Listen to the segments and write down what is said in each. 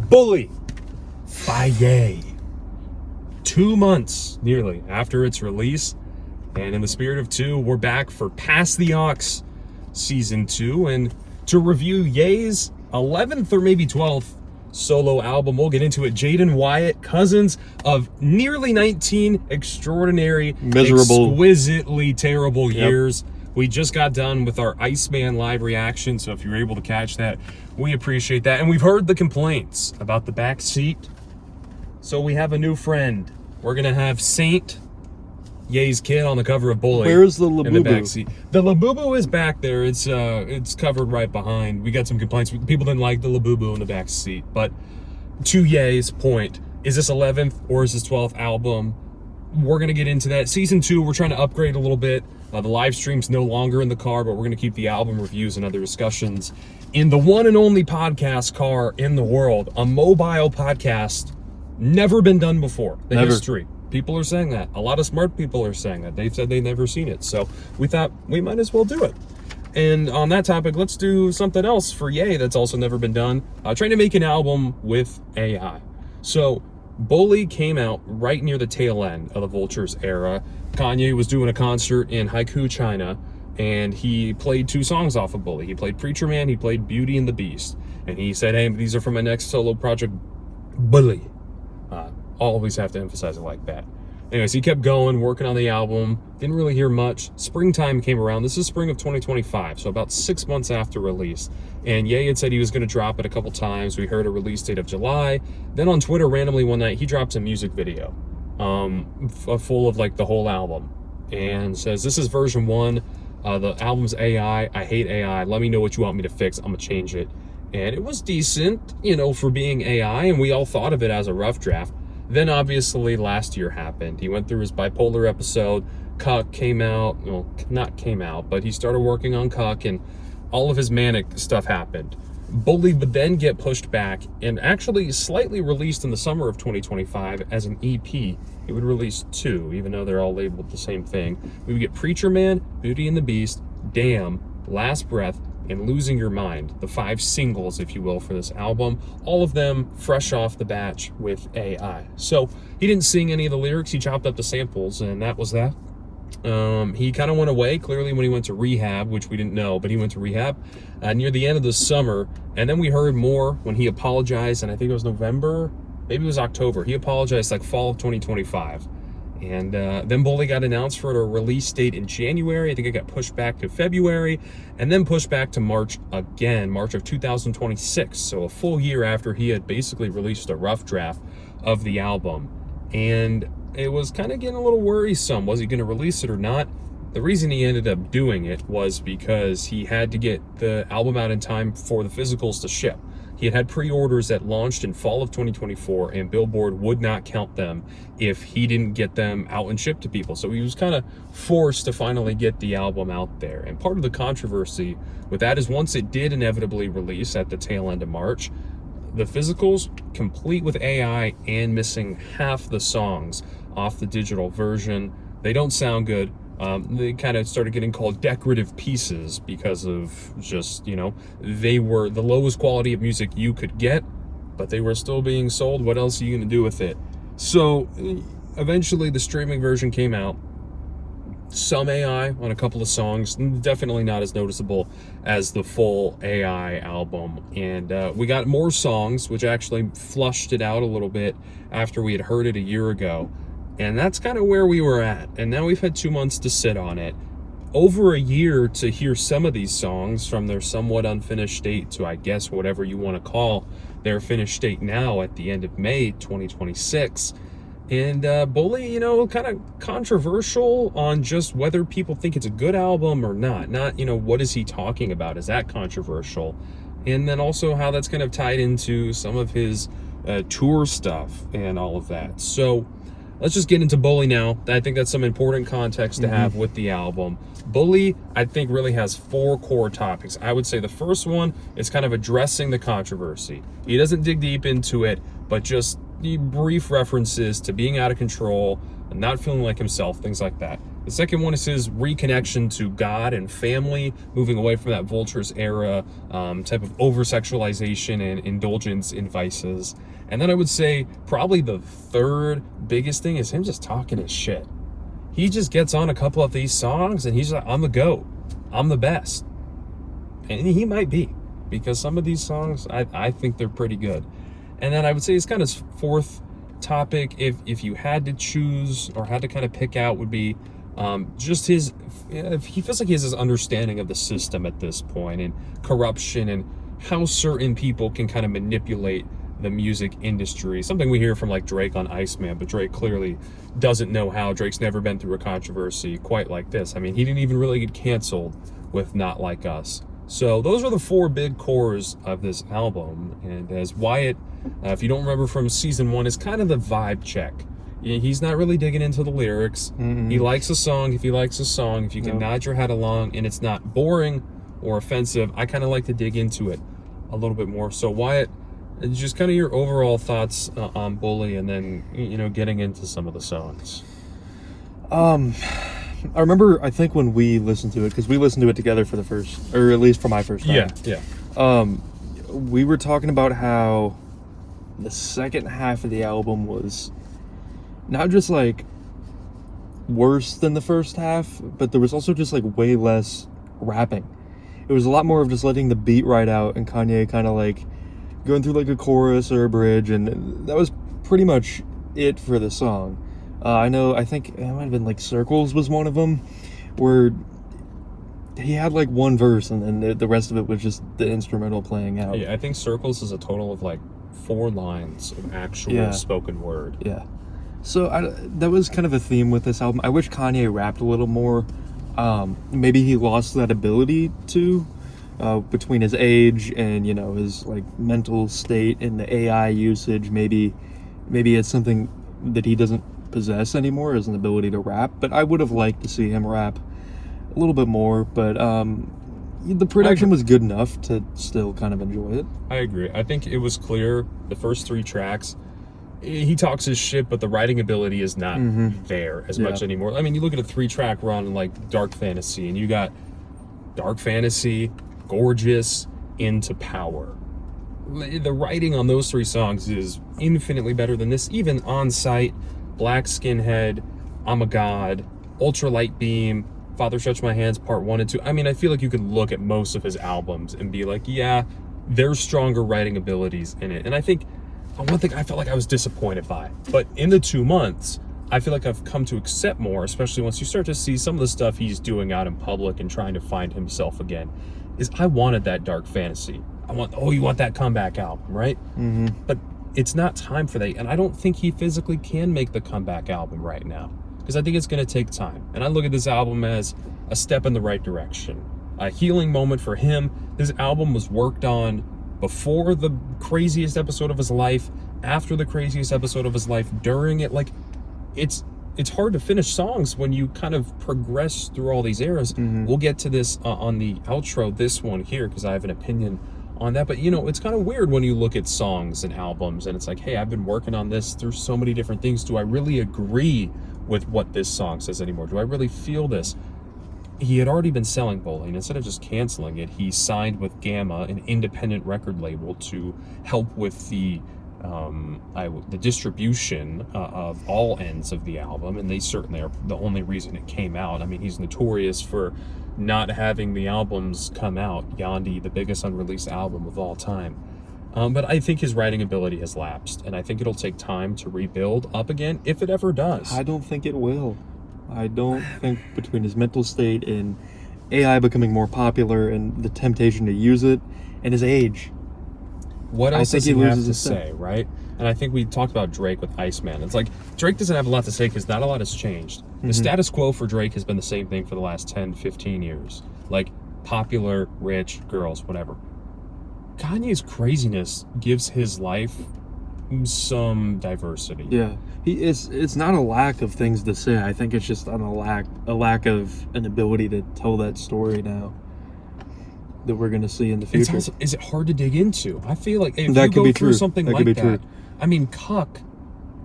Bully by Ye. 2 months nearly after its release, and in the spirit of 2, we're back for Pass the Aux Season 2, and to review Ye's 11th or maybe 12th solo album. We'll get into it. Jaden Wyatt, cousins of nearly 19 extraordinary, miserable, exquisitely terrible years. We just got done with our Iceman live reaction, so if you're able to catch that, we appreciate that. And we've heard the complaints about the back seat, so we have a new friend. We're gonna have Saint, Ye's kid, on the cover of Bully. Where's the Labubu? In the back seat. The Labubu is back there. It's covered right behind. We got some complaints. People didn't like the Labubu in the back seat. But to Ye's point, is this 11th or is this 12th album? We're gonna get into that. Season 2, we're trying to upgrade a little bit. The live stream's no longer in the car, but we're gonna keep the album reviews and other discussions in the one and only podcast car in the world, a mobile podcast. Never been done before. The history. People are saying that. A lot of smart people are saying that. They've said they've never seen it. So we thought we might as well do it. And on that topic, let's do something else for Ye that's also never been done. Trying to make an album with AI. So Bully came out right near the tail end of the Vultures era. Kanye was doing a concert in Haiku, China, and he played 2 songs off of Bully. He played Preacher Man, he played Beauty and the Beast. And he said, hey, these are from my next solo project, Bully. Always have to emphasize it like that. Anyways, he kept going, working on the album. Didn't really hear much. Springtime came around. This is spring of 2025, so about 6 months after release. And Ye had said he was going to drop it a couple times. We heard a release date of July. Then on Twitter, randomly one night, he drops a music video full of like the whole album. And says, this is version 1. The album's AI. I hate AI. Let me know what you want me to fix. I'm going to change it. And it was decent, you know, for being AI. And we all thought of it as a rough draft. Then obviously last year happened. He went through his bipolar episode. Cuck came out. Well, not came out, but he started working on Cuck, and all of his manic stuff happened. Bully would then get pushed back and actually slightly released in the summer of 2025 as an EP. It would release 2, even though they're all labeled the same thing. We would get Preacher Man, Beauty and the Beast, Damn, Last Breath, and Losing Your Mind, the 5 singles, if you will, for this album. All of them fresh off the batch with AI. So he didn't sing any of the lyrics. He chopped up the samples, and that was that. He kind of went away, clearly, when he went to rehab, which we didn't know, but he went to rehab near the end of the summer. And then we heard more when he apologized, and I think it was November, maybe it was October. He apologized like fall of 2025. And then Bully got announced for a release date in January. I think it got pushed back to February, and then pushed back to March again, March of 2026. So a full year after he had basically released a rough draft of the album. And it was kind of getting a little worrisome. Was he going to release it or not? The reason he ended up doing it was because he had to get the album out in time for the physicals to ship. He had pre-orders that launched in fall of 2024, and Billboard would not count them if he didn't get them out and shipped to people. So he was kind of forced to finally get the album out there. And part of the controversy with that is once it did inevitably release at the tail end of March, the physicals, complete with AI and missing half the songs off the digital version. They don't sound good. They kind of started getting called decorative pieces because of just, you know, they were the lowest quality of music you could get, but they were still being sold. What else are you going to do with it? So eventually the streaming version came out. Some AI on a couple of songs, definitely not as noticeable as the full AI album. And we got more songs, which actually flushed it out a little bit after we had heard it a year ago. And that's kind of where we were at. And now we've had 2 months to sit on it. Over a year to hear some of these songs from their somewhat unfinished state to, I guess, whatever you want to call their finished state now at the end of May 2026. And Bully, you know, kind of controversial on just whether people think it's a good album or not. Not, you know, what is he talking about? Is that controversial? And then also how that's kind of tied into some of his tour stuff and all of that. So let's just get into Bully now. I think that's some important context to have with the album. Bully, I think, really has 4 core topics. I would say the first one is kind of addressing the controversy. He doesn't dig deep into it, but just the brief references to being out of control and not feeling like himself, things like that. The second one is his reconnection to God and family, moving away from that Vultures era type of over-sexualization and indulgence in vices. And then I would say probably the third biggest thing is him just talking his shit. He just gets on a couple of these songs and he's like, I'm the GOAT. I'm the best. And he might be, because some of these songs, I think they're pretty good. And then I would say his kind of fourth topic, if you had to choose or had to kind of pick out, would be just he feels like he has this understanding of the system at this point, and corruption, and how certain people can kind of manipulate the music industry. Something we hear from like Drake on Iceman, but Drake clearly doesn't know how. Drake's never been through a controversy quite like this. I mean, he didn't even really get canceled with Not Like Us. So those are the four big cores of this album. And as Wyatt, if you don't remember from season 1, is kind of the vibe check. He's not really digging into the lyrics. Mm-hmm. He likes a song if he likes a song. If you can nod your head along and it's not boring or offensive, I kind of like to dig into it a little bit more. So Wyatt, just kind of your overall thoughts on Bully, and then, getting into some of the songs. I remember, I think when we listened to it, because we listened to it together for the first, or at least for my first time. Yeah. We were talking about how the second half of the album was not just like worse than the first half, but there was also just like way less rapping. It was a lot more of just letting the beat ride out and Kanye kind of like going through like a chorus or a bridge, and that was pretty much it for the song. I think it might have been like Circles was one of them, where he had like one verse and then the rest of it was just the instrumental playing out. Yeah, I think Circles is a total of like 4 lines of actual spoken word. Yeah. So that was kind of a theme with this album. I wish Kanye rapped a little more. Maybe he lost that ability to, between his age and, his like mental state and the AI usage. Maybe it's something that he doesn't possess anymore, as an ability to rap. But I would have liked to see him rap a little bit more. But the production was good enough to still kind of enjoy it. I agree. I think it was clear the first 3 tracks, he talks his shit, but the writing ability is not there as much anymore. I mean, you look at a 3-track run like Dark Fantasy, and you got Dark Fantasy, Gorgeous, Into Power. The writing on those 3 songs is infinitely better than this. Even On Sight, Black Skinhead, I'm a God, Ultralight Beam, Father Stretch My Hands Part 1 and 2. I mean, I feel like you could look at most of his albums and be like, yeah, there's stronger writing abilities in it. And I think one thing I felt like I was disappointed by, but in the 2 months, I feel like I've come to accept more, especially once you start to see some of the stuff he's doing out in public and trying to find himself again, is I wanted that Dark Fantasy. You want that comeback album, right? Mm-hmm. But it's not time for that. And I don't think he physically can make the comeback album right now, because I think it's going to take time. And I look at this album as a step in the right direction, a healing moment for him. This album was worked on before the craziest episode of his life, after the craziest episode of his life, during it. Like, it's hard to finish songs when you kind of progress through all these eras. Mm-hmm. We'll get to this on the outro, this one here, because I have an opinion on that. But it's kind of weird when you look at songs and albums and it's like, hey, I've been working on this through so many different things. Do I really agree with what this song says anymore? Do I really feel this? He had already been selling Bowling. Instead of just canceling it, he signed with Gamma, an independent record label, to help with the distribution of all ends of the album. And they certainly are the only reason it came out. I mean, he's notorious for not having the albums come out. Yandhi, the biggest unreleased album of all time. But I think his writing ability has lapsed, and I think it'll take time to rebuild up again, if it ever does. I don't think it will. I don't think, between his mental state and AI becoming more popular and the temptation to use it and his age. What else does he have to say, right? And I think we talked about Drake with Iceman. It's like, Drake doesn't have a lot to say because not a lot has changed. The status quo for Drake has been the same thing for the last 10, 15 years. Like, popular, rich, girls, whatever. Kanye's craziness gives his life some diversity. Yeah. It's not a lack of things to say. I think it's just a lack of an ability to tell that story now that we're going to see in the future. Also, is it hard to dig into? I feel like if that you go through true. something that like that, true. I mean, Cuck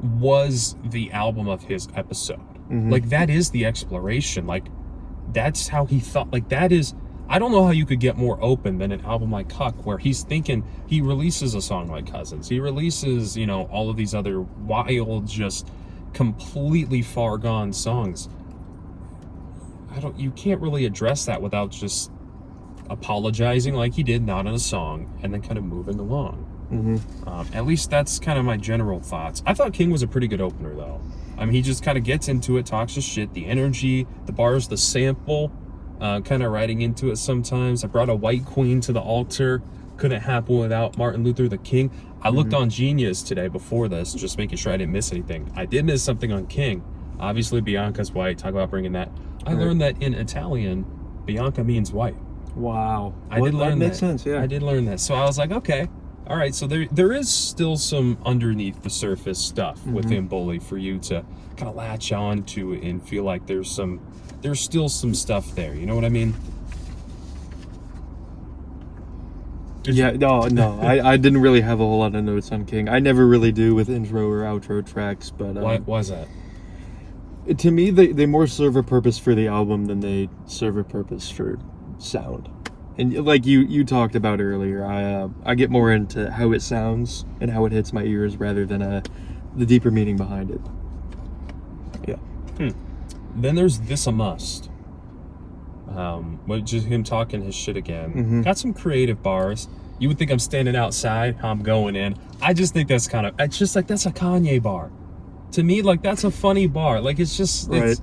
was the album of his episode. Like, that is the exploration. Like, that's how he thought. Like, that is, I don't know how you could get more open than an album like Huck, where he's thinking, he releases a song like Cousins. He releases, you know, all of these other wild, just completely far gone songs. You can't really address that without just apologizing like he did, not in a song, and then kind of moving along. At least that's kind of my general thoughts. I thought King was a pretty good opener, though. I mean, he just kind of gets into it, talks his shit, the energy, the bars, the sample, kind of writing into it sometimes. I brought a white queen to the altar. Couldn't happen without Martin Luther the King. I looked on Genius today before this, just making sure I didn't miss anything. I did miss something on King. Obviously, Bianca's white. Talk about bringing that. I learned that in Italian, Bianca means white. Wow. I did learn that. Makes sense, yeah. I did learn that. So I was like, okay. All right, so there is still some underneath the surface stuff within Bully for you to kind of latch on to and feel like there's still some stuff there. You know what I mean? No. I didn't really have a whole lot of notes on King. I never really do with intro or outro tracks, but What was that? To me, they more serve a purpose for the album than they serve a purpose for sound. And like you talked about earlier, I get more into how it sounds and how it hits my ears rather than the deeper meaning behind it. Yeah. Then there's This a Must. Which is him talking his shit again. Got some creative bars. You would think I'm standing outside, I'm going in. I just think that's it's just like, that's a Kanye bar. To me, like, that's a funny bar. Like, it's just, Right.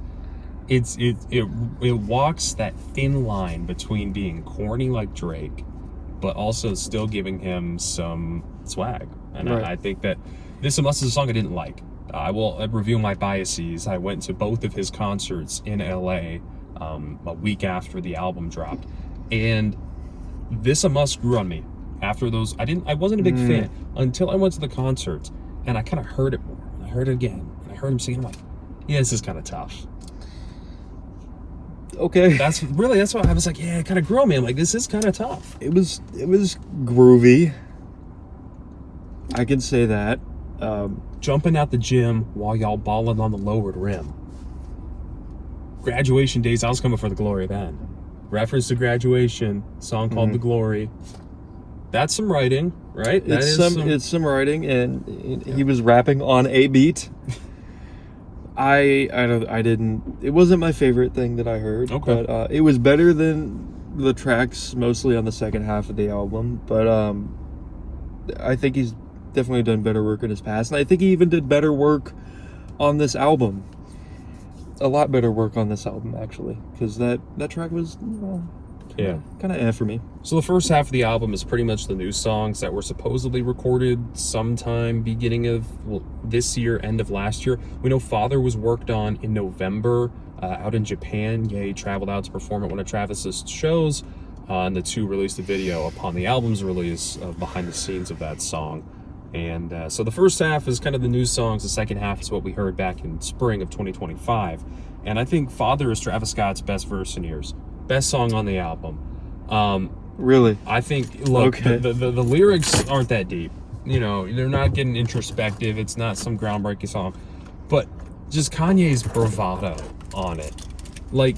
It walks that thin line between being corny like Drake, but also still giving him some swag. And Right. I think that This a Must is a song I didn't like. I will review my biases. I went to both of his concerts in LA a week after the album dropped, and This a Must grew on me. After those, I wasn't a big fan until I went to the concerts, and I kind of heard it more. And I heard it again, and I heard him singing. I'm like, yeah, this is kind of tough. Okay. That's what I was like. Yeah, it kind of grew on me. I'm like, this is kind of tough. It was groovy. I can say that. Jumping out the gym while y'all balling on the lowered rim. Graduation days, I was coming for the glory then. Reference to Graduation, song called The Glory. That's some writing, right? It's some writing, and he was rapping on a beat. I didn't. It wasn't my favorite thing that I heard. Okay. But it was better than the tracks mostly on the second half of the album. But I think he's definitely done better work in his past, and I think he even did better work on this album. A lot better work on this album, actually, because that track was kind of for me. So the first half of the album is pretty much the new songs that were supposedly recorded sometime beginning of this year, end of last year. We know Father was worked on in November out in Japan. Ye traveled out to perform at one of Travis's shows, and the two released a video upon the album's release behind the scenes of that song. And so the first half is kind of the new songs. The second half is what we heard back in spring of 2025. And I think Father is Travis Scott's best verse in years. Best song on the album. Really? I think, look, Okay. the lyrics aren't that deep. You know, they're not getting introspective. It's not some groundbreaking song. But just Kanye's bravado on it. Like,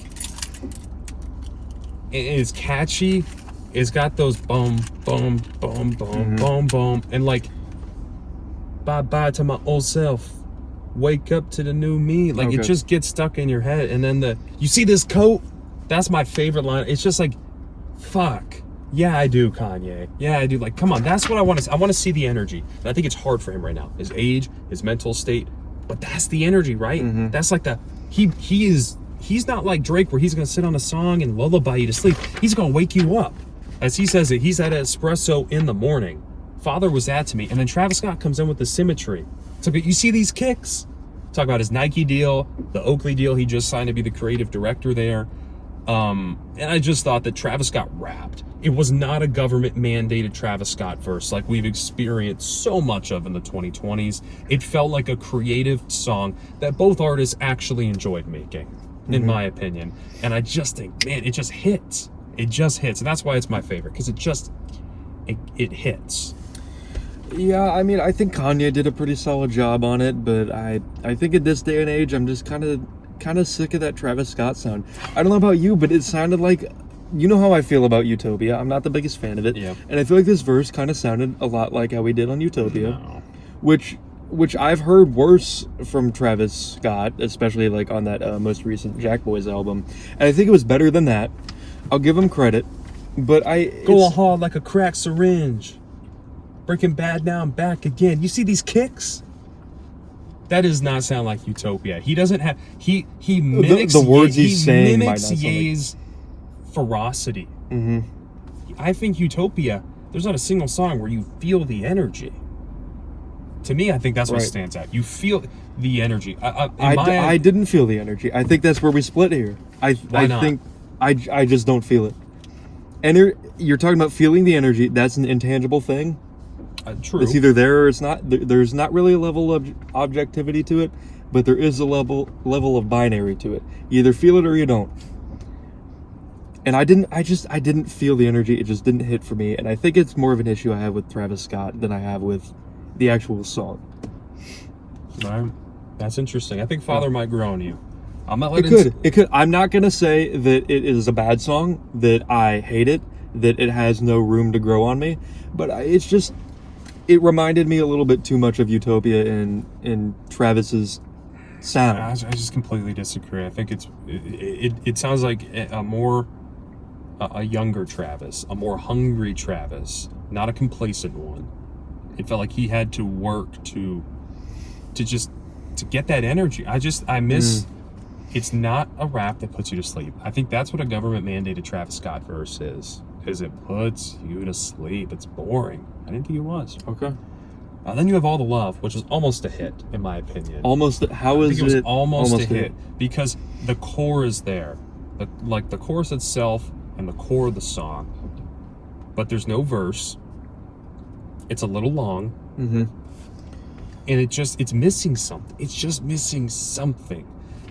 it is catchy. It's got those boom, boom, boom, boom, boom, boom. And like, bye-bye to my old self. Wake up to the new me. Like, it just gets stuck in your head. And then you see this coat? That's my favorite line. It's just like, fuck. Yeah, I do, Kanye. Yeah, I do. Like, come on. That's what I want to see. I want to see the energy. And I think it's hard for him right now. His age, his mental state. But that's the energy, right? That's like he's not like Drake where he's going to sit on a song and lullaby you to sleep. He's going to wake you up. As he says it, he's at espresso in the morning. Father was that to me. And then Travis Scott comes in with the symmetry. So you see these kicks? Talk about his Nike deal, the Oakley deal he just signed to be the creative director there. And I just thought that Travis Scott rapped. It was not a government mandated Travis Scott verse like we've experienced so much of in the 2020s. It felt like a creative song that both artists actually enjoyed making, in my opinion. And I just think, man, it just hits. It just hits. And that's why it's my favorite, because it hits. Yeah, I mean, I think Kanye did a pretty solid job on it, but I think in this day and age, I'm just kind of kind of sick of that Travis Scott sound. I don't know about you, but it sounded like, you know how I feel about Utopia. I'm not the biggest fan of it. Yeah. And I feel like this verse kind of sounded a lot like how we did on Utopia, No. which I've heard worse from Travis Scott, especially like on that most recent Jack Boys album. And I think it was better than that. I'll give him credit, but Going hard like a cracked syringe. Breaking Bad now and back again. You see these kicks? That does not sound like Utopia. He doesn't have he mimics the words he's saying might not mimics sound like- Ye's ferocity. Mm-hmm. I think Utopia, there's not a single song where you feel the energy. To me, I think that's what Right. stands out. You feel the energy. I didn't feel the energy. I think that's where we split here. Why not? think I just don't feel it. And you're talking about feeling the energy. That's an intangible thing. True. It's either there or it's not. There's not really a level of objectivity to it, but there is a level of binary to it. You either feel it or you don't. And I didn't feel the energy. It just didn't hit for me. And I think it's more of an issue I have with Travis Scott than I have with the actual song. Right. That's interesting. I think Father might grow on you. I'm not It letting could. I'm not gonna say that it is a bad song, that I hate it, that it has no room to grow on me, but it reminded me a little bit too much of Utopia in Travis's sound. I just completely disagree. I think it sounds like a younger Travis, a more hungry Travis, not a complacent one. It felt like he had to work to get that energy. I miss. It's not a rap that puts you to sleep. I think that's what a government mandated Travis Scott verse is it puts you to sleep. It's boring. I didn't think it was. Okay. Then you have All the Love, which is almost a hit, in my opinion. Almost. How I is think it was it almost a hit because the core is there, the chorus itself and the core of the song, but there's no verse. It's a little long, Mm-hmm. and it's missing something. It's just missing something,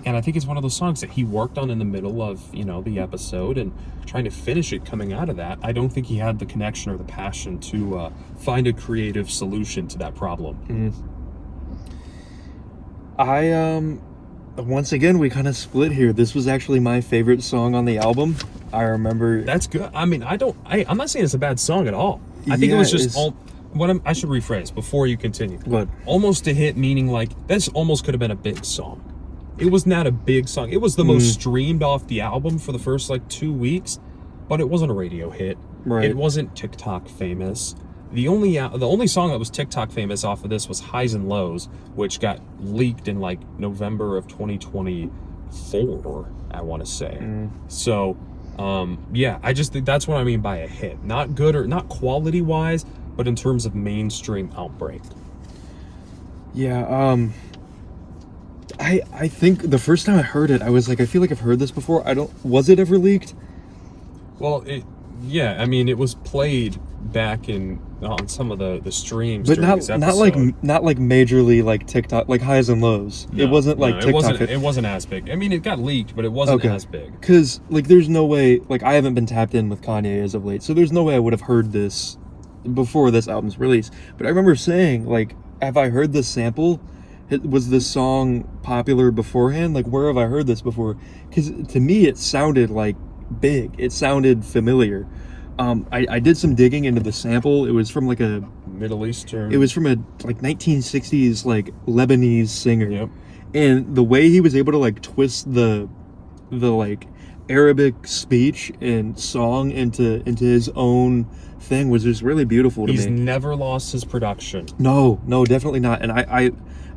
and I think it's one of those songs that he worked on in the middle of the episode and trying to finish it. Coming out of that, I don't think he had the connection or the passion to find a creative solution to that problem. Once again, we kind of split here. This was actually my favorite song on the album. I remember. That's good. I mean, I'm not saying it's a bad song at all. I think it was just I should rephrase before you continue. What? Almost a hit, meaning like this almost could have been a big song. It was not a big song. It was the most streamed off the album for the first 2 weeks, but it wasn't a radio hit. Right. It wasn't TikTok famous. The only song that was TikTok famous off of this was Highs and Lows, which got leaked in November of 2024, I want to say. So, yeah, I just think that's what I mean by a hit. Not good or not quality wise, but in terms of mainstream outbreak. Yeah, I think the first time I heard it, I was like, I feel like I've heard this before. Was it ever leaked? Well, yeah, I mean, it was played back on some of the streams, But during not this not episode. like majorly like TikTok, like Highs and Lows. No, It wasn't like no, TikTok. It wasn't as big. I mean, it got leaked, but it wasn't as big. Because there's no way, I haven't been tapped in with Kanye as of late, so there's no way I would have heard this before this album's release. But I remember saying, have I heard this sample? Was this song popular beforehand? Where have I heard this before? Because to me, it sounded big. It sounded familiar. I did some digging into the sample. It was from a Middle Eastern. It was from a 1960s Lebanese singer. Yep. And the way he was able to twist the Arabic speech and song into his own thing was just really beautiful to He's me. never lost his production. No, definitely not. And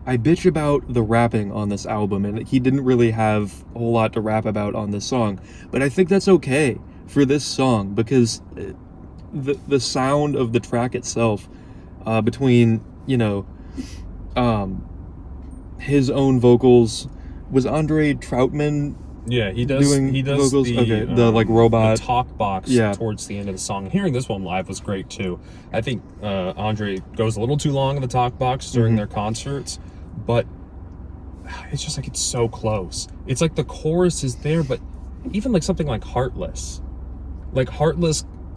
I bitch about the rapping on this album, and he didn't really have a whole lot to rap about on this song. But I think that's okay for this song because the sound of the track itself, between his own vocals, was Andre Troutman. Yeah, he does. Doing He does vocals? the Okay, the, robot. the talk box Yeah. towards the end of the song. Hearing this one live was great too. I think Andre goes a little too long in the talk box during their concerts, but it's just it's so close. It's the chorus is there, but even something like Heartless,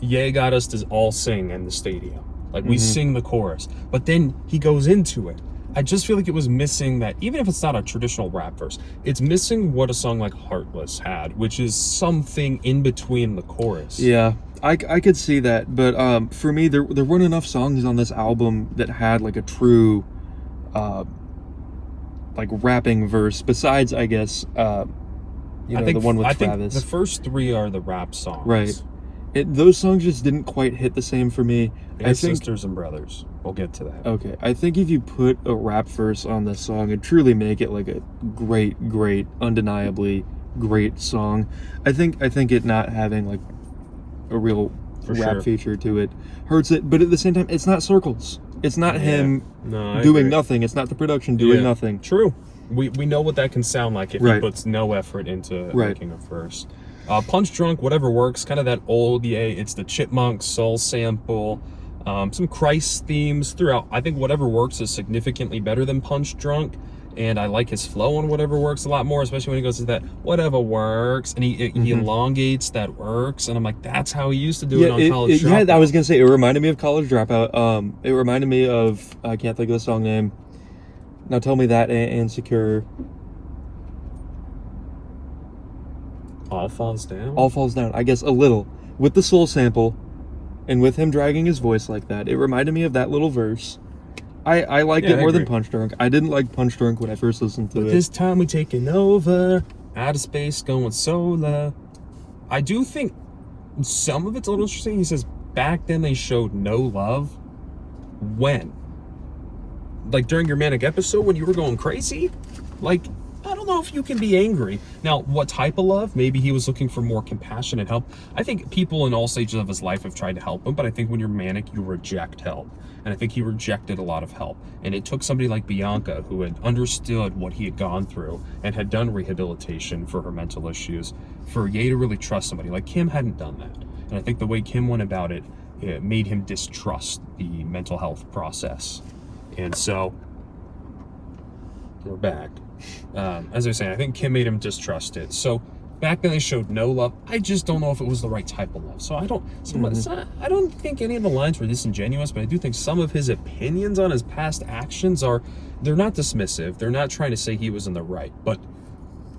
Ye got us to all sing in the stadium. We sing the chorus, but then he goes into it. I just feel like it was missing that, even if it's not a traditional rap verse, it's missing what a song like Heartless had, which is something in between the chorus. Yeah, I could see that, but for me, there weren't enough songs on this album that had like a true, like rapping verse. Besides, I guess, the one with Travis. The first three are the rap songs. Right. Those songs just didn't quite hit the same for me. I think Sisters and Brothers. We'll get to that. Okay, I think if you put a rap verse on this song, it'd truly make it like a great, undeniably great song. I think it not having like a real rap feature to it hurts it, but at the same time, it's not Circles. It's not him doing nothing. It's not the production doing nothing. True. We know what that can sound like if he puts no effort into making a verse. Punch Drunk, whatever works, kind of that old, it's the Chipmunk soul sample, some Christ themes throughout. I think whatever works is significantly better than Punch Drunk, and I like his flow on Whatever Works a lot more, especially when he goes to that whatever works, and he elongates that works, and I'm like, that's how he used to do it on College Dropout. Yeah, I was gonna say, it reminded me of College Dropout. It reminded me of, I can't think of the song name. Now tell me that, and Secure. All Falls Down? All Falls Down, I guess a little. With the soul sample, and with him dragging his voice like that, it reminded me of that little verse. I liked it more than Punch Drunk. I didn't like Punch Drunk when I first listened to it. This time we taking over, out of space, going solar. I do think some of it's a little interesting. He says, back then they showed no love. When? Like during your manic episode when you were going crazy? Like, I don't know if you can be angry. Now, what type of love? Maybe he was looking for more compassion and help. I think people in all stages of his life have tried to help him, but I think when you're manic, you reject help. And I think he rejected a lot of help. And it took somebody like Bianca, who had understood what he had gone through and had done rehabilitation for her mental issues, for Ye to really trust somebody. Like Kim hadn't done that. And I think the way Kim went about it, it made him distrust the mental health process. And so, we're back. As I was saying, I think Kim made him distrust it. So back then they showed no love. I just don't know if it was the right type of love. So I don't think any of the lines were disingenuous, but I do think some of his opinions on his past actions they're not dismissive. They're not trying to say he was in the right. But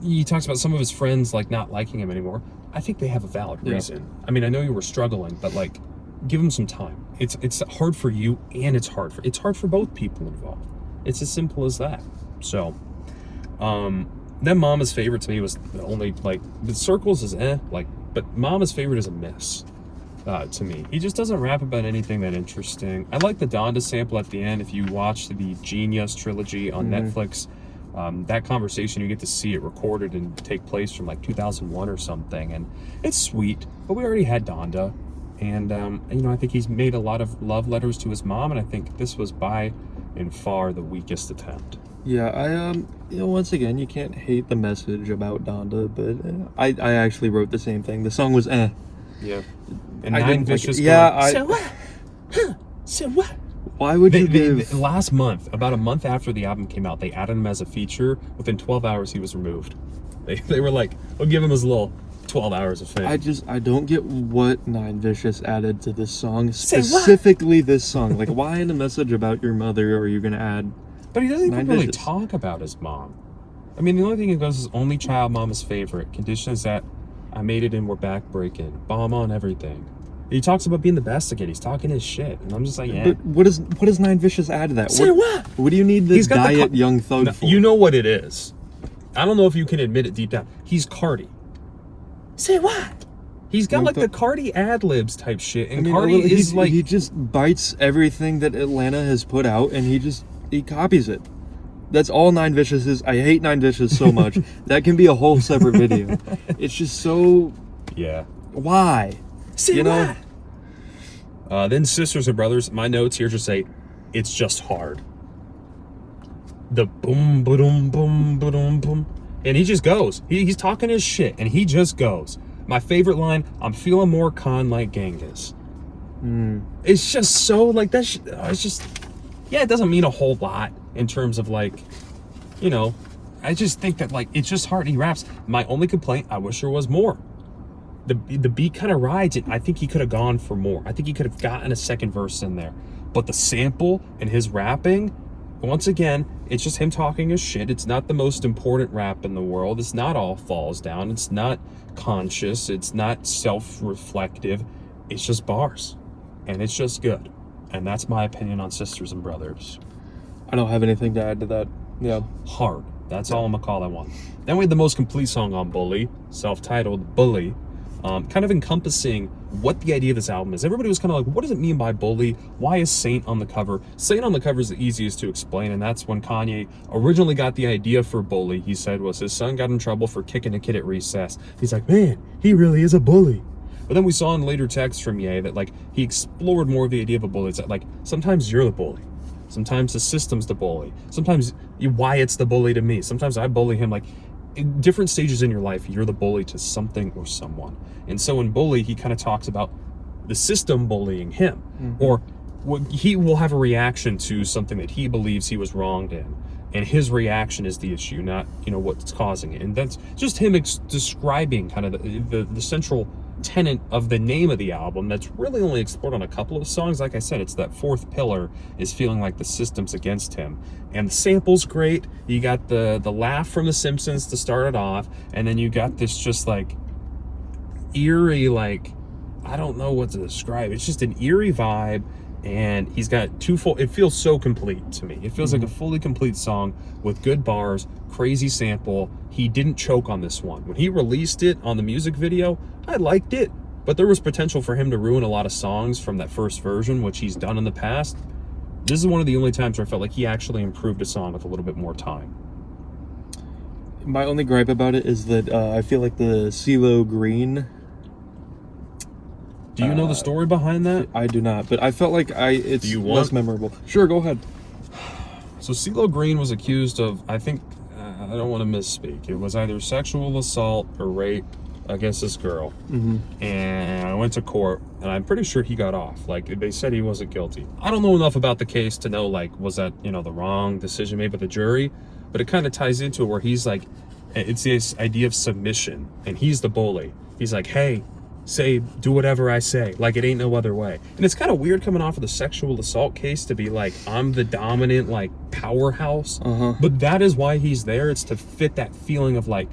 he talks about some of his friends like not liking him anymore. I think they have a valid reason. I mean, I know you were struggling, but like, give him some time. It's hard for you, and it's hard for both people involved. It's as simple as that. So. Then Mama's Favorite to me was the only, like, the Circles is but Mama's Favorite is a miss, to me. He just doesn't rap about anything that interesting. I like the Donda sample at the end. If you watch the Genius trilogy on Netflix, that conversation, you get to see it recorded and take place from like 2001 or something, and it's sweet, but we already had Donda, and I think he's made a lot of love letters to his mom, and I think this was by and far the weakest attempt. Yeah, once again, you can't hate the message about Donda, but I actually wrote the same thing. The song was Yeah. And I Nine didn't like Vicious. it. Yeah, So what? Huh? So what? Why would you give... Last month, about a month after the album came out, they added him as a feature. Within 12 hours, he was removed. They were like, we'll give him his little 12 hours of fame. I don't get what Nine Vicious added to this song, specifically this song. Like, why in a message about your mother are you going to add... But he doesn't even really talk about his mom. I mean, the only thing he goes is only child, Mama's favorite. Condition is that I made it and we're back breaking. Bomb on everything. He talks about being the best again. He's talking his shit. And I'm just like, yeah. But what does Nine Vicious add to that? Say what? What do you need this diet young thug for? You know what it is. I don't know if you can admit it deep down. He's Cardi. Say what? He's got like the Cardi ad-libs type shit. And Cardi is like... He just bites everything that Atlanta has put out and he copies it. That's all Nine Vicious is. I hate Nine Vicious so much. That can be a whole separate video. It's just so... Yeah. Why? See what? Then Sisters and Brothers. My notes here just say, it's just hard. The boom, boom, boom, boom, boom. And he just goes. He's talking his shit, and he just goes. My favorite line, I'm feeling more con like Genghis. It's just so, like, it's just... Yeah, it doesn't mean a whole lot in terms of, like, I just think that, like, it's just hard. He raps. My only complaint, I wish there was more. The beat kind of rides it. I think he could have gone for more. I think he could have gotten a second verse in there. But the sample and his rapping, once again, it's just him talking his shit. It's not the most important rap in the world. It's not all falls down. It's not conscious. It's not self-reflective. It's just bars. And it's just good. And that's my opinion on Sisters and Brothers. I don't have anything to add to that. Yeah. Hard. That's all I'm gonna call that one. Then we had the most complete song on Bully, self-titled Bully, kind of encompassing what the idea of this album is. Everybody was kind of like, what does it mean by Bully? Why is Saint on the cover? Saint on the cover is the easiest to explain, and that's when Kanye originally got the idea for Bully. He said was his son got in trouble for kicking a kid at recess. He's like, man, he really is a bully. But then we saw in later texts from Ye that like he explored more of the idea of a bully. It's like sometimes you're the bully. Sometimes the system's the bully. Sometimes Wyatt's the bully to me. Sometimes I bully him. Like, in different stages in your life, you're the bully to something or someone. And so in Bully, he kind of talks about the system bullying him. Or he will have a reaction to something that he believes he was wronged in. And his reaction is the issue, not, what's causing it. And that's just him describing kind of the central tenet of the name of the album that's really only explored on a couple of songs. Like I said, it's that fourth pillar is feeling like the system's against him. And the sample's great. You got the laugh from The Simpsons to start it off, and then you got this just like eerie, like, I don't know what to describe. It's just an eerie vibe, and he's got it feels so complete to me. It feels like a fully complete song with good bars, crazy sample. He didn't choke on this one. When he released it on the music video, I liked it, but there was potential for him to ruin a lot of songs from that first version, which he's done in the past. This is one of the only times where I felt like he actually improved a song with a little bit more time. My only gripe about it is that I feel like the CeeLo Green. Do you know the story behind that? I do not, but I felt like it's less memorable. Sure, go ahead. So CeeLo Green was accused of, I think, I don't want to misspeak. It was either sexual assault or rape against this girl. And I went to court, and I'm pretty sure he got off. Like, they said he wasn't guilty. I don't know enough about the case to know, like, was that, the wrong decision made by the jury? But it kind of ties into it where he's like, it's this idea of submission, and he's the bully. He's like, hey, do whatever I say, like it ain't no other way. And it's kind of weird coming off of the sexual assault case to be like, I'm the dominant, like, powerhouse. But that is why he's there. It's to fit that feeling of like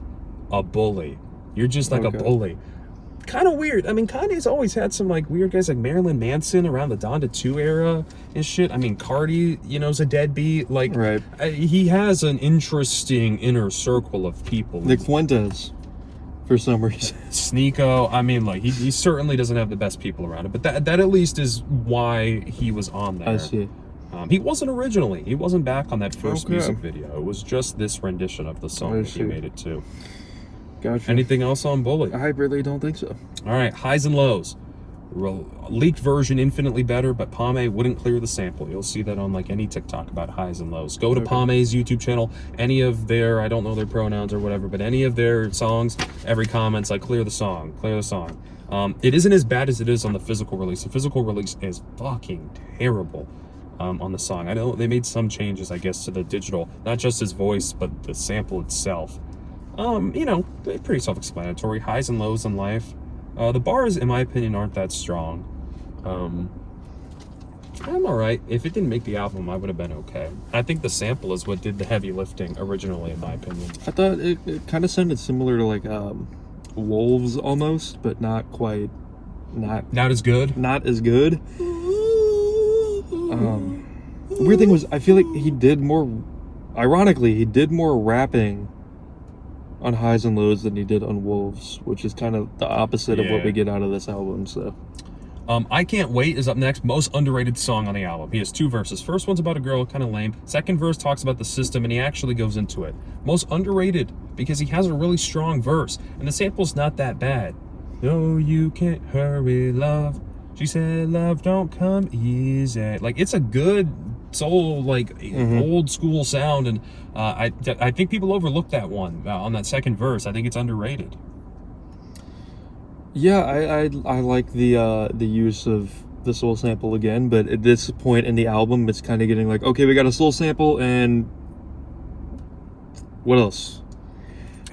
a bully. You're just like a bully. Kind of weird. I mean, Kanye's always had some like weird guys like Marilyn Manson around the Donda 2 era and shit. I mean, Cardi, is a deadbeat. Like, right. He has an interesting inner circle of people. Nick Fuentes, for some reason. Sneeko. I mean, like, he certainly doesn't have the best people around him, but that at least is why he was on there. I see. He wasn't originally. He wasn't back on that first music video. It was just this rendition of the song that he made it to. Gotcha. Anything else on Bully? I really don't think so. All right, highs and lows. Leaked version infinitely better, but Pame wouldn't clear the sample. You'll see that on like any TikTok about highs and lows. Go to Pame's YouTube channel. Any of their, I don't know their pronouns or whatever, but any of their songs, every comment's like, clear the song, clear the song. It isn't as bad as it is on the physical release. The physical release is fucking terrible on the song. I know they made some changes, I guess, to the digital, not just his voice, but the sample itself. Pretty self-explanatory. Highs and lows in life. The bars, in my opinion, aren't that strong. I'm alright. If it didn't make the album, I would have been okay. I think the sample is what did the heavy lifting originally, in my opinion. I thought it kind of sounded similar to like Wolves almost, but not quite. Not as good? Not as good. Weird thing was, I feel like he did more rapping on Highs and Lows than he did on Wolves, which is kind of the opposite of what we get out of this album. So I Can't Wait is up next. Most underrated song on the album. He has 2 verses. First one's about a girl, kind of lame. Second verse talks about the system, and he actually goes into it. Most underrated because he has a really strong verse, and the sample's not that bad. No, you can't hurry, love. She said, love don't come easy. Like, it's a good soul, like, old school sound, and I think people overlook that one on that second verse. I think it's underrated. Yeah, I like the use of the soul sample again, but at this point in the album, it's kind of getting like, okay, we got a soul sample, and what else?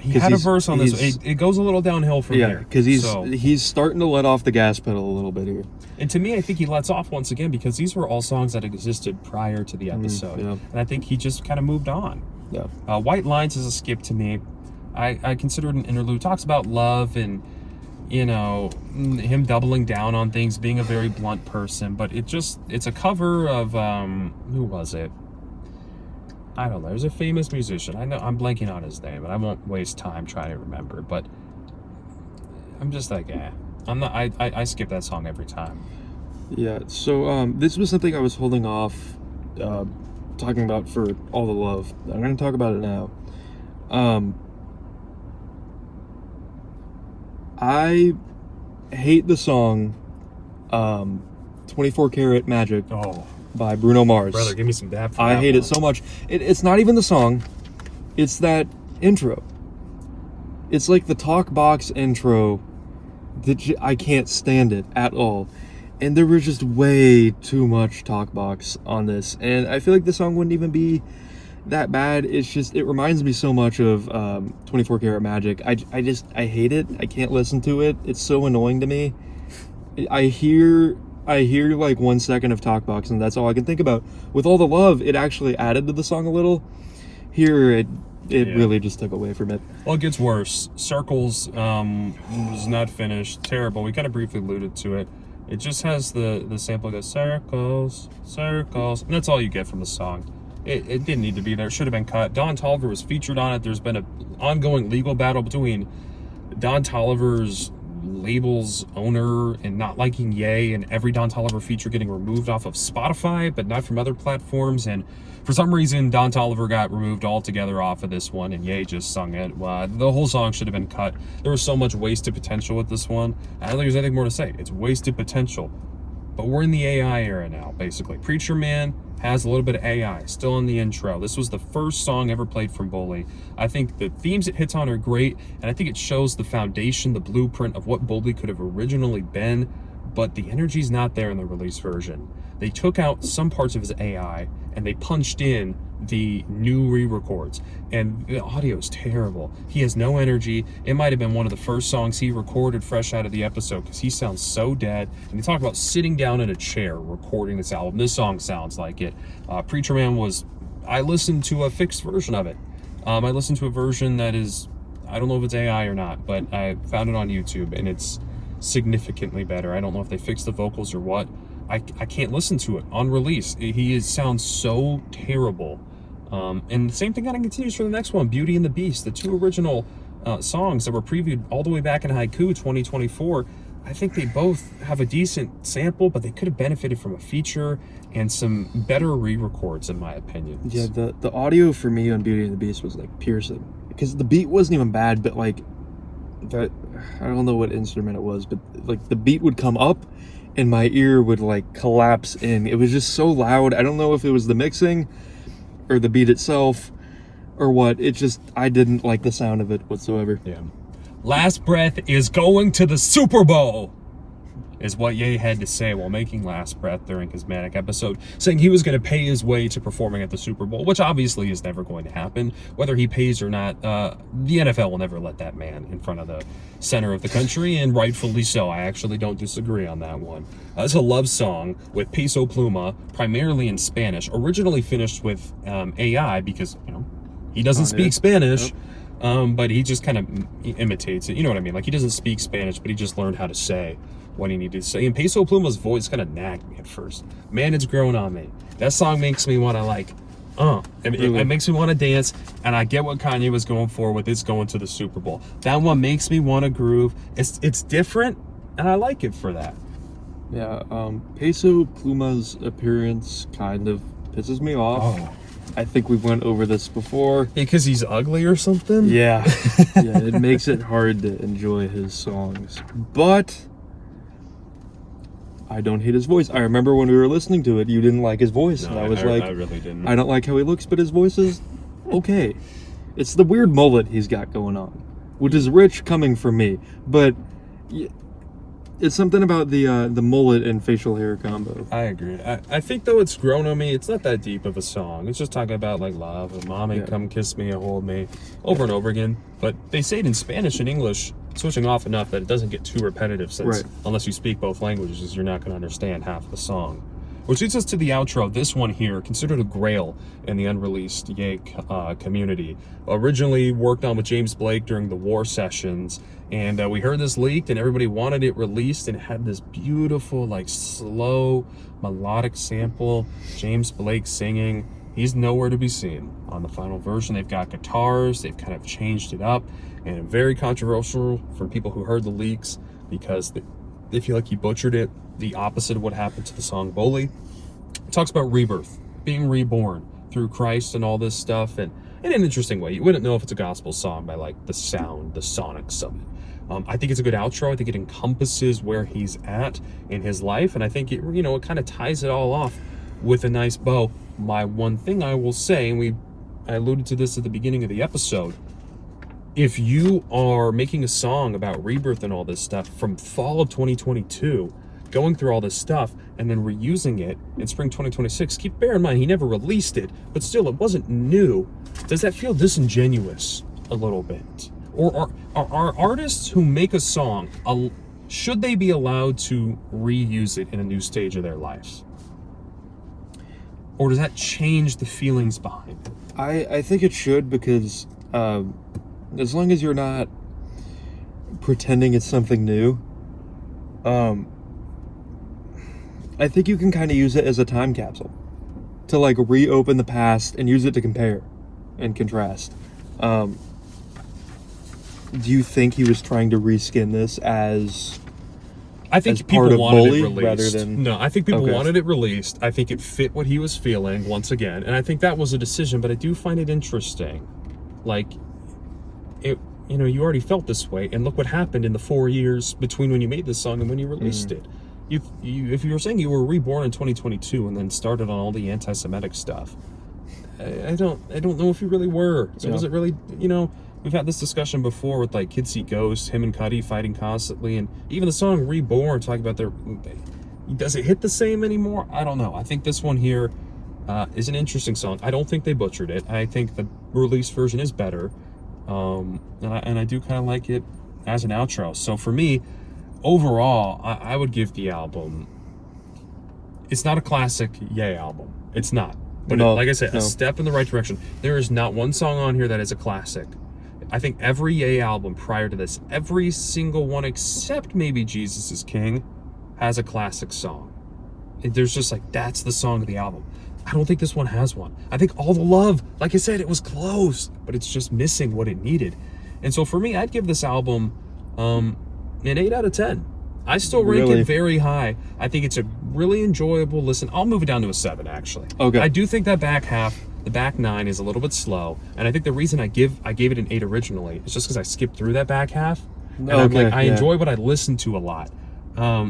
He had a verse on this. It goes a little downhill from here. Yeah, because he's starting to let off the gas pedal a little bit here. And to me, I think he lets off once again because these were all songs that existed prior to the episode. Yeah. And I think he just kind of moved on. Yeah. White Lines is a skip to me. I consider it an interlude. Talks about love and, you know, him doubling down on things, being a very blunt person. But it's a cover of, who was it? I don't know. There's a famous musician. I know I'm blanking on his name, and I won't waste time trying to remember. But I'm just like, I'm not. I skip that song every time. Yeah. So this was something I was holding off talking about for All the Love. I'm going to talk about it now. I hate the song 24 Karat Magic. Oh. By Bruno Mars. Brother, give me some dap for I that hate one. it so much. It's not even the song. It's that intro. It's like the talk box intro. I can't stand it at all. And there was just way too much talk box on this. And I feel like the song wouldn't even be that bad. It's just, it reminds me so much of 24 Karat Magic. I hate it. I can't listen to it. It's so annoying to me. I hear like 1 second of talkbox and that's all I can think about. With All the Love, it actually added to the song a little. Here, it really just took away from it. Well, it gets worse. Circles was not finished. Terrible. We kind of briefly alluded to it. It just has the sample goes circles, circles, and that's all you get from the song. It didn't need to be there. It should have been cut. Don Toliver was featured on it. There's been an ongoing legal battle between Don Toliver's label's owner and not liking Ye, and every Don Toliver feature getting removed off of Spotify but not from other platforms. And for some reason Don Toliver got removed altogether off of this one and Ye just sung it. The whole song should have been cut. There was so much wasted potential with this one. I don't think there's anything more to say. It's wasted potential. But we're in the AI era now, basically. Preacher Man has a little bit of AI still in the intro. This was the first song ever played from Bully. I think the themes it hits on are great, and I think it shows the foundation, the blueprint of what Bully could have originally been, but the energy's not there in the release version. They took out some parts of his AI and they punched in the new re-records, and the audio is terrible. He has no energy. It might have been one of the first songs he recorded fresh out of the episode because he sounds so dead. And they talk about sitting down in a chair recording this album. This song sounds like it. Preacher Man I listened to a fixed version of it. I listened to a version that is, I don't know if it's AI or not, but I found it on YouTube and it's significantly better. I don't know if they fixed the vocals or what. I can't listen to it on release. Sounds so terrible. And the same thing kind of continues for the next one, Beauty and the Beast. The two original songs that were previewed all the way back in Haiku 2024. I think they both have a decent sample, but they could have benefited from a feature and some better re-records, in my opinion. Yeah, the audio for me on Beauty and the Beast was like piercing. Because the beat wasn't even bad, but like, I don't know what instrument it was, but like the beat would come up and my ear would like collapse in. It was just so loud. I don't know if it was the mixing or the beat itself or what. I didn't like the sound of it whatsoever. Yeah. Last Breath is going to the Super Bowl, is what Ye had to say while making Last Breath during his Manic episode, saying he was going to pay his way to performing at the Super Bowl, which obviously is never going to happen. Whether he pays or not, the NFL will never let that man in front of the center of the country, and rightfully so. I actually don't disagree on that one. It's a love song with Peso Pluma, primarily in Spanish, originally finished with AI because, he doesn't speak Spanish. Yep. But he just kind of imitates it. You know what I mean? Like, he doesn't speak Spanish, but he just learned how to say what he needed to say. And Peso Pluma's voice kind of nagged me at first. Man, it's grown on me. That song makes me want to it makes me want to dance, and I get what Kanye was going for with it's going to the Super Bowl. That one makes me want to groove. It's different, and I like it for that. Yeah, Peso Pluma's appearance kind of pisses me off. Oh. I think we went over this before. Because he's ugly or something? Yeah. Yeah, it makes it hard to enjoy his songs. But I don't hate his voice. I remember when we were listening to it, you didn't like his voice. No, and I was I really didn't. I don't like how he looks, but his voice is okay. It's the weird mullet he's got going on, which is rich coming from me. But It's something about the mullet and facial hair combo. I agree. I think though it's grown on me. It's not that deep of a song. It's just talking about like love and mommy, come kiss me and hold me, over and over again. But they say it in Spanish and English, switching off enough that it doesn't get too repetitive. Since unless you speak both languages, you're not going to understand half the song. Which leads us to the outro. This one here, considered a grail in the unreleased Ye community. Originally worked on with James Blake during the war sessions, and we heard this leaked, and everybody wanted it released, and it had this beautiful, like, slow, melodic sample. James Blake singing. He's nowhere to be seen on the final version. They've got guitars. They've kind of changed it up, and very controversial from people who heard the leaks because they feel like he butchered it. The opposite of what happened to the song Bully. It talks about rebirth, being reborn through Christ and all this stuff, and in an interesting way. You wouldn't know if it's a gospel song by like the sound, the sonics of it. I think it's a good outro. I think it encompasses where he's at in his life, and I think it, it kind of ties it all off with a nice bow. My one thing I will say, and I alluded to this at the beginning of the episode, if you are making a song about rebirth and all this stuff from fall of 2022, going through all this stuff and then reusing it in spring 2026, bear in mind he never released it, but still it wasn't new. Does that feel disingenuous a little bit? Or are artists who make a song, should they be allowed to reuse it in a new stage of their life? Or does that change the feelings behind it? I think it should, because as long as you're not pretending it's something new, I think you can kind of use it as a time capsule to like reopen the past and use it to compare and contrast. Do you think he was trying to reskin this as? I think people wanted it released. Rather than, no, I think people wanted it released. I think it fit what he was feeling once again, and I think that was a decision. But I do find it interesting, like it. You already felt this way, and look what happened in the 4 years between when you made this song and when you released it. If you were saying you were reborn in 2022 and then started on all the anti-Semitic stuff, I don't know if you really were. So was it really, we've had this discussion before with like Kids See Ghosts, him and Cudi fighting constantly, and even the song Reborn talking about does it hit the same anymore? I don't know. I think this one here is an interesting song. I don't think they butchered it. I think the release version is better, and I do kind of like it as an outro. So for me, overall, I would give the album, it's not a classic Ye album. It's not. But like I said, a step in the right direction. There is not one song on here that is a classic. I think every Ye album prior to this, every single one except maybe Jesus is King, has a classic song. There's just like, that's the song of the album. I don't think this one has one. I think All the Love, like I said, it was close, but it's just missing what it needed. And so for me, I'd give this album an 8 out of 10. I still rank it very high. I think it's a really enjoyable listen. I'll move it down to a 7, actually. Okay. I do think that back half, the back 9, is a little bit slow, and I think the reason I gave it an 8 originally is just because I skipped through that back half, and I enjoy what I listened to a lot.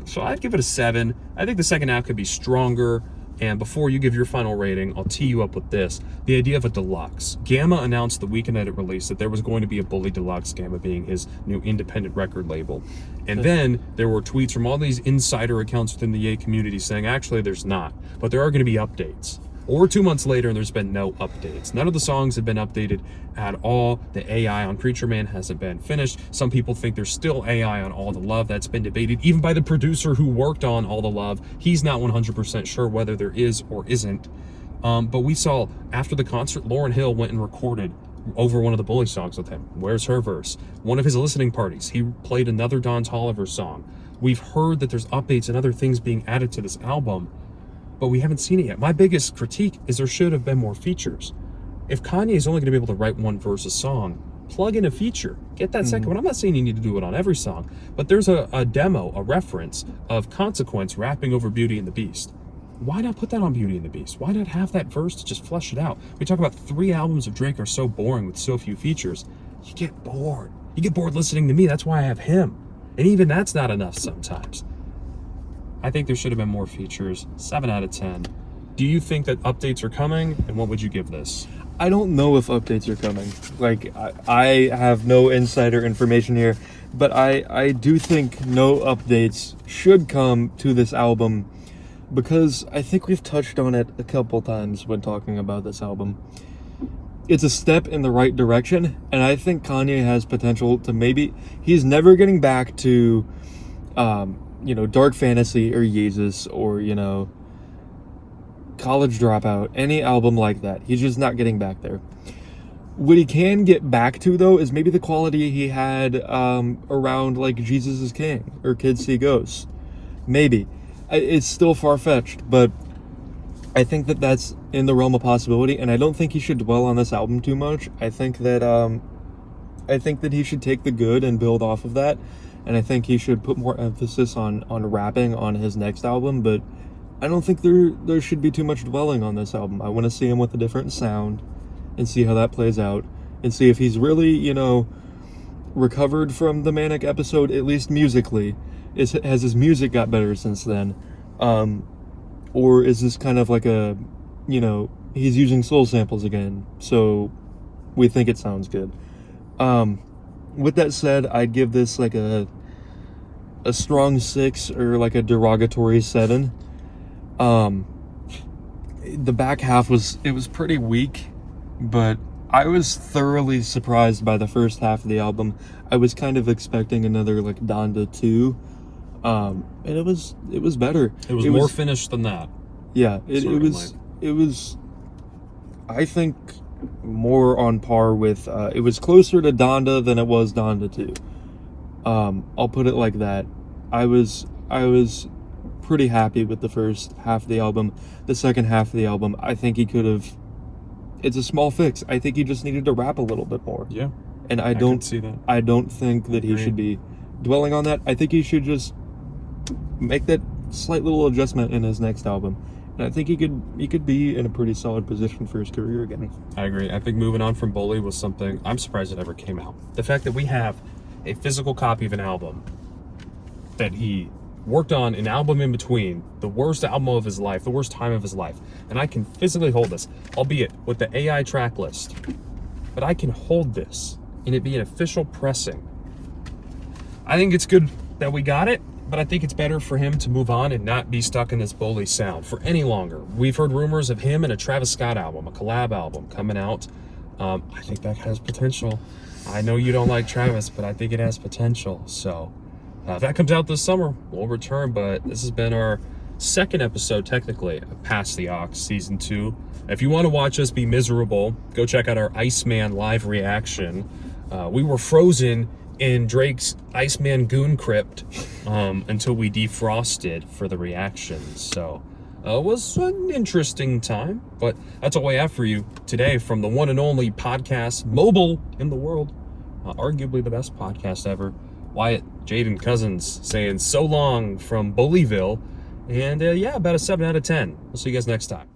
So I'd give it a 7. I think the second half could be stronger. And before you give your final rating, I'll tee you up with this. The idea of a deluxe. Gamma announced the weekend that it released that there was going to be a Bully Deluxe, Gamma being his new independent record label. And then there were tweets from all these insider accounts within the Ye community saying, actually, there's not. But there are going to be updates. Or 2 months later, and there's been no updates. None of the songs have been updated at all. The AI on Preacher Man hasn't been finished. Some people think there's still AI on All the Love. That's been debated, even by the producer who worked on All the Love. He's not 100% sure whether there is or isn't. But we saw, after the concert, Lauryn Hill went and recorded over one of the Bully songs with him. Where's Her Verse? One of his listening parties, he played another Don Toliver song. We've heard that there's updates and other things being added to this album, but we haven't seen it yet. My biggest critique is there should have been more features. If Kanye is only going to be able to write one verse a song, plug in a feature. Get that second one. I'm not saying you need to do it on every song, but there's a demo, a reference of Consequence rapping over Beauty and the Beast. Why not put that on Beauty and the Beast? Why not have that verse to just flesh it out? We talk about 3 albums of Drake are so boring with so few features. You get bored. You get bored listening to me. That's why I have him. And even that's not enough sometimes. I think there should have been more features. 7 out of 10. Do you think that updates are coming? And what would you give this? I don't know if updates are coming. Like, I have no insider information here, but I do think no updates should come to this album, because I think we've touched on it a couple times when talking about this album. It's a step in the right direction, and I think Kanye has potential to maybe... He's never getting back to, Dark Fantasy or Yeezus or, College Dropout, any album like that. He's just not getting back there. What he can get back to, though, is maybe the quality he had around, like, Jesus is King or Kids See Ghosts. Maybe. It's still far-fetched, but I think that that's in the realm of possibility, and I don't think he should dwell on this album too much. I think that he should take the good and build off of that, and I think he should put more emphasis on rapping on his next album, but I don't think there should be too much dwelling on this album. I want to see him with a different sound and see how that plays out, and see if he's really, recovered from the manic episode, at least musically. Has his music got better since then? Or is this kind of like a, he's using soul samples again, so we think it sounds good. With that said, I'd give this like a strong 6 or like a derogatory 7. The back half was pretty weak, but I was thoroughly surprised by the first half of the album. I was kind of expecting another like Donda 2, and it was better. It was more finished than that. Yeah, it was I think more on par with it was closer to Donda than it was Donda 2. I'll put it like that. I was pretty happy with the first half of the album. The second half of the album, I think he could have... It's a small fix. I think he just needed to rap a little bit more. Yeah. And I don't see that. I don't think that he should be dwelling on that. I think he should just make that slight little adjustment in his next album. And I think he could be in a pretty solid position for his career again. I agree. I think moving on from Bully was something I'm surprised it ever came out. The fact that we have a physical copy of an album that he worked on, an album in between, the worst album of his life, the worst time of his life, and I can physically hold this, albeit with the AI track list, but I can hold this and it be an official pressing. I think it's good that we got it, but I think it's better for him to move on and not be stuck in this Bully sound for any longer. We've heard rumors of him and a Travis Scott album, a collab album coming out. I think that has potential. I know you don't like Travis, but I think it has potential. So if that comes out this summer, we'll return. But this has been our second episode, technically, of Past the Aux Season 2. If you want to watch us be miserable, go check out our Iceman live reaction. We were frozen in Drake's Iceman Goon Crypt until we defrosted for the reaction. So it was an interesting time, but that's all I have for you today from the one and only podcast mobile in the world, arguably the best podcast ever. Wyatt, Jaden Cousins saying so long from Bullyville, and about a 7 out of 10. We'll see you guys next time.